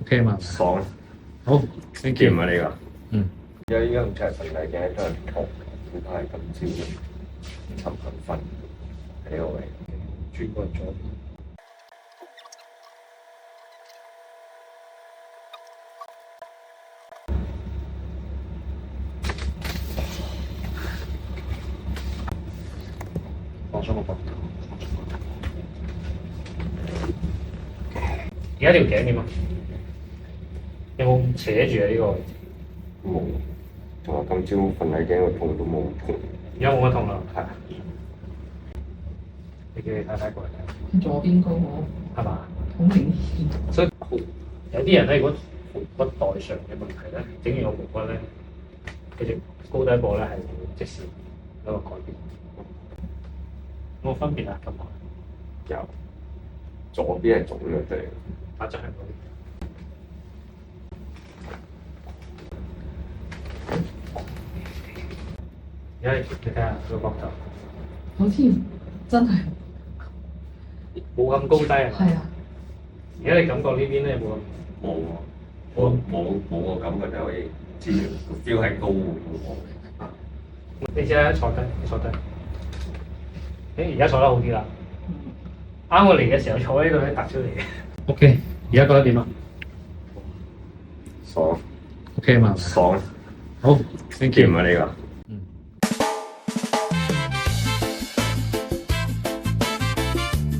OK 嘛？爽，好，thank 掂 you。啊呢個。嗯，而家唔知係瞓大鏡都係痛，應該係今朝尋晚瞓喺呢個位，轉過左邊。放鬆個膊頭。而家條頸點啊？有冇扯住啊？呢個位置冇，我今朝瞓喺鏡個痛都冇痛。而家冇乜痛啦。係。你叫你太太過嚟睇，左邊嗰個係嘛？好明顯。所以有啲人咧，如果盆骨代償嘅問題咧，整完個盆骨咧，佢隻高低膊咧係會即時有個改變。有冇分別啊？咁有，左邊係腫咗出嚟。打側係嗰啲。而家你睇下個膊頭，好似真係冇咁高低啊。係啊，而家你感覺呢邊咧有冇咁？冇啊，冇個感覺就可以知個 feel 係高喎。你試下坐低，坐低。誒，而家坐得好啲啦。啱我嚟嘅時候坐喺度咧，突出嚟嘅。OK，而家覺得點啊爽？OK 嘛？爽，好，thank you。掂啊呢個。